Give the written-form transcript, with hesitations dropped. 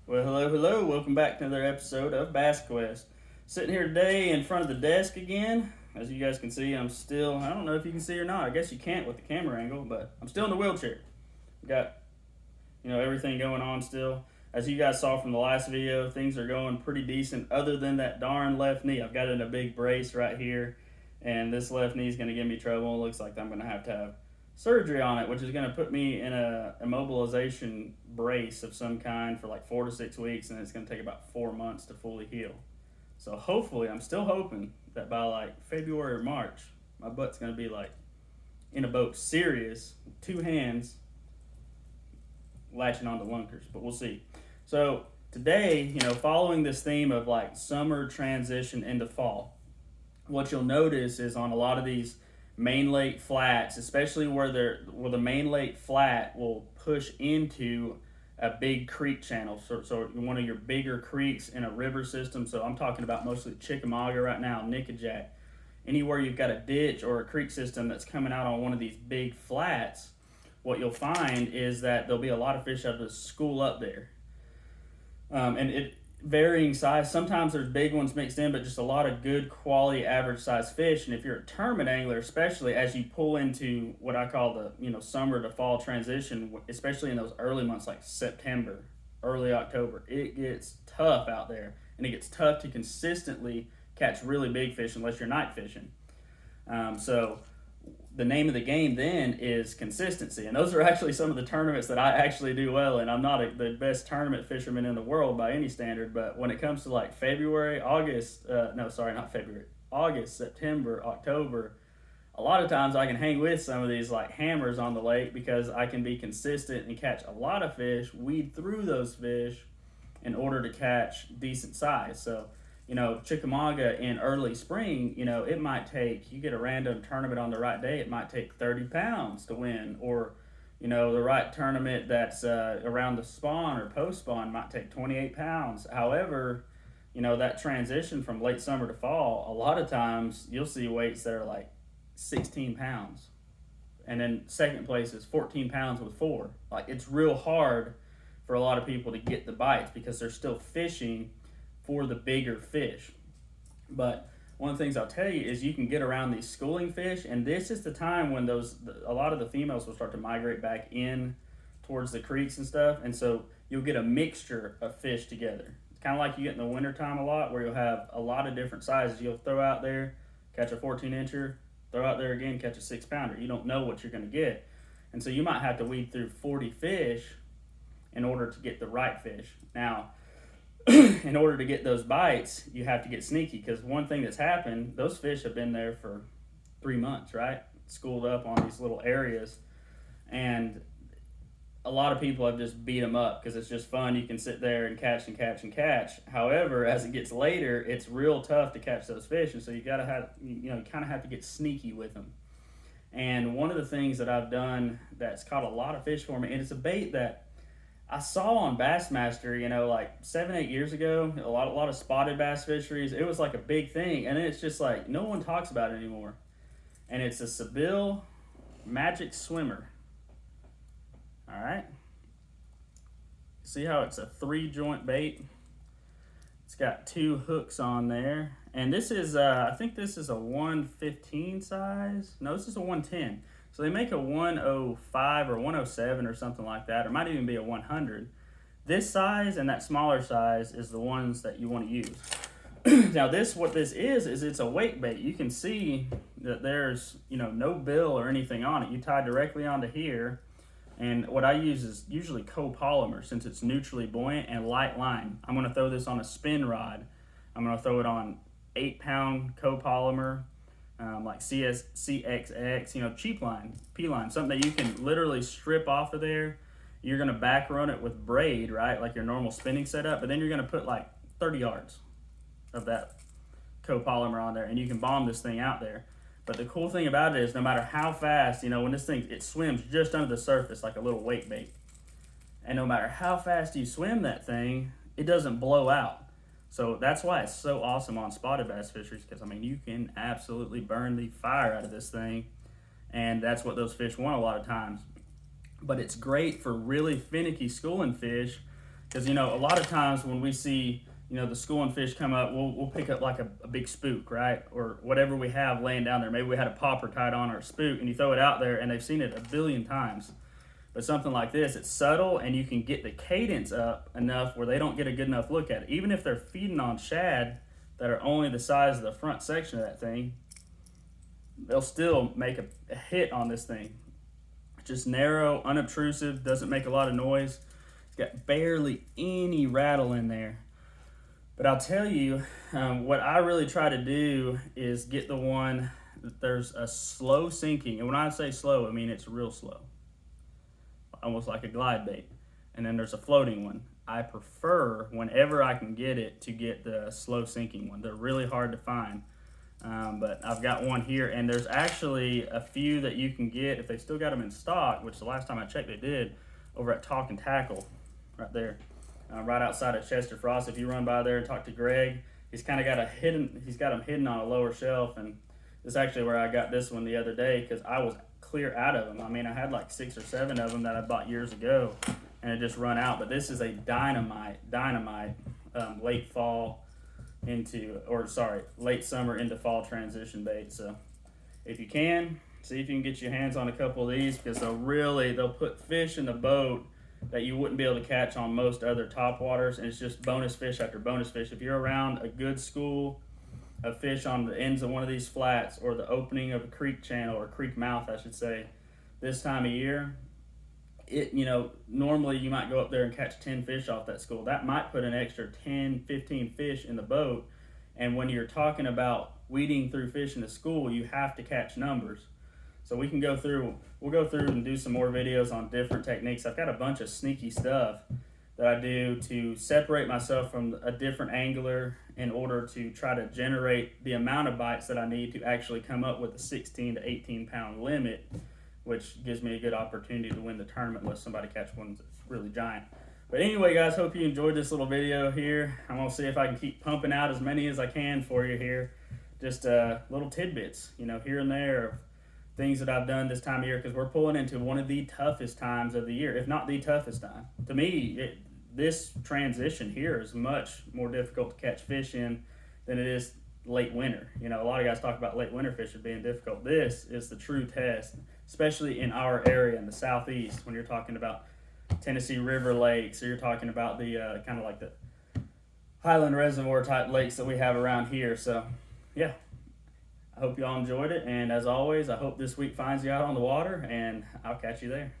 Well, hello. Welcome back to another episode of BassQuest. Sitting here today in front of the desk again. As you guys can see, I'm still, I don't know if you can see or not. I guess you can't with the camera angle, but I'm still in the wheelchair. Got, everything going on still. As you guys saw from the last video, things are going pretty decent other than that darn left knee. I've got it in a big brace right here, and this left knee is going to give me trouble. It looks like I'm going to have surgery on it, which is going to put me in a immobilization brace of some kind for like 4 to 6 weeks, and it's going to take about 4 months to fully heal. So hopefully, I'm still hoping that by like February or March, my butt's going to be like in a boat, serious, 2 hands latching onto lunkers, but we'll see. So today, following this theme of like summer transition into fall, what you'll notice is on a lot of these main lake flats, especially where the main lake flat will push into a big creek channel. So one of your bigger creeks in a river system. So I'm talking about mostly Chickamauga right now, Nickajack. Anywhere you've got a ditch or a creek system that's coming out on one of these big flats, what you'll find is that there'll be a lot of fish able to school up there. And it varying size. Sometimes there's big ones mixed in, but just a lot of good quality average size fish. And if you're a tournament angler, especially as you pull into what I call the summer to fall transition, especially in those early months like September, early October, it gets tough out there, and it gets tough to consistently catch really big fish unless you're night fishing. So the name of the game then is consistency, and those are actually some of the tournaments that I actually do well in. I'm not the best tournament fisherman in the world by any standard, but when it comes to like August, September, October, a lot of times I can hang with some of these like hammers on the lake because I can be consistent and catch a lot of fish, weed through those fish in order to catch decent size. So Chickamauga in early spring, it might take, you get a random tournament on the right day, it might take 30 pounds to win. Or, the right tournament that's around the spawn or post spawn might take 28 pounds. However, that transition from late summer to fall, a lot of times you'll see weights that are like 16 pounds. And then second place is 14 pounds with 4. Like, it's real hard for a lot of people to get the bites because they're still fishing for the bigger fish. But one of the things I'll tell you is you can get around these schooling fish, and this is the time when a lot of the females will start to migrate back in towards the creeks and stuff, and so you'll get a mixture of fish together. It's kind of like you get in the wintertime a lot, where you'll have a lot of different sizes. You'll throw out there, catch a 14-incher, throw out there again, catch a 6-pounder. You don't know what you're going to get, and so you might have to weed through 40 fish in order to get the right fish. Now, in order to get those bites, you have to get sneaky, because one thing that's happened, those fish have been there for 3 months, right? Schooled up on these little areas, and a lot of people have just beat them up because it's just fun. You can sit there and catch and catch and catch. However, as it gets later, it's real tough to catch those fish, and so you kind of have to get sneaky with them. And one of the things that I've done that's caught a lot of fish for me, and it's a bait that I saw on Bassmaster, like 7-8 years ago, a lot of spotted bass fisheries. It was like a big thing, and then it's just like no one talks about it anymore. And it's a Sebile Magic Swimmer. All right. See how it's a 3-joint bait? It's got 2 hooks on there, and this is I think this is a 115 size. No, this is a 110. So they make a 105 or 107 or something like that, or it might even be a 100. This size and that smaller size is the ones that you want to use. Now what this is it's a weight bait. You can see that there's no bill or anything on it. You tie directly onto here, and what I use is usually copolymer, since it's neutrally buoyant, and light line. I'm going to throw this on a spin rod. I'm going to throw it on 8-pound copolymer. Like CXX, cheap line, P-line, something that you can literally strip off of there. You're going to back run it with braid, right, like your normal spinning setup, but then you're going to put like 30 yards of that copolymer on there, and you can bomb this thing out there. But the cool thing about it is no matter how fast, when this thing, it swims just under the surface like a little weight bait. And no matter how fast you swim that thing, it doesn't blow out. So that's why it's so awesome on spotted bass fisheries, because, you can absolutely burn the fire out of this thing, and that's what those fish want a lot of times. But it's great for really finicky schooling fish Because, you know, a lot of times when we see, you know, the schooling fish come up, we'll pick up like a big spook, right? Or whatever we have laying down there. Maybe we had a popper tied on our spook, and you throw it out there and they've seen it a billion times. But something like this, it's subtle and you can get the cadence up enough where they don't get a good enough look at it. Even if they're feeding on shad that are only the size of the front section of that thing, they'll still make a hit on this thing. Just narrow, unobtrusive, doesn't make a lot of noise. It's got barely any rattle in there. But I'll tell you, what I really try to do is get the one that there's a slow sinking. And when I say slow, I mean it's real slow. Almost like a glide bait. And then there's a floating one. I prefer, whenever I can get it, to get the slow sinking one. They're really hard to find. But I've got one here, and there's actually a few that you can get if they still got them in stock, which the last time I checked they did, over at Talk and Tackle, right there, right outside of Chester Frost. If you run by there and talk to Greg, he's kind of got he's got them hidden on a lower shelf, and this is actually where I got this one the other day because I was clear out of them. I mean, I had like 6 or 7 of them that I bought years ago, and it just run out. But this is a dynamite late fall late summer into fall transition bait. So if you can, see if you can get your hands on a couple of these, because they'll put fish in the boat that you wouldn't be able to catch on most other top waters, and it's just bonus fish after bonus fish. If you're around a good school of fish on the ends of one of these flats or the opening of a creek channel, or creek mouth I should say, this time of year, normally you might go up there and catch 10 fish off that school. That might put an extra 10, 15 fish in the boat. And when you're talking about weeding through fish in the school, you have to catch numbers. So we'll go through and do some more videos on different techniques. I've got a bunch of sneaky stuff that I do to separate myself from a different angler in order to try to generate the amount of bites that I need to actually come up with a 16 to 18 pound limit, which gives me a good opportunity to win the tournament unless somebody catch one that's really giant. But anyway, guys, hope you enjoyed this little video here. I'm going to see if I can keep pumping out as many as I can for you here. Just little tidbits, here and there of things that I've done this time of year, because we're pulling into one of the toughest times of the year, if not the toughest time. To me, this transition here is much more difficult to catch fish in than it is late winter. A lot of guys talk about late winter fishing being difficult. This is the true test, especially in our area in the southeast, when you're talking about Tennessee River lakes, or you're talking about the kind of like the Highland Reservoir type lakes that we have around here. So yeah, I hope y'all enjoyed it, and as always, I hope this week finds you out on the water, and I'll catch you there.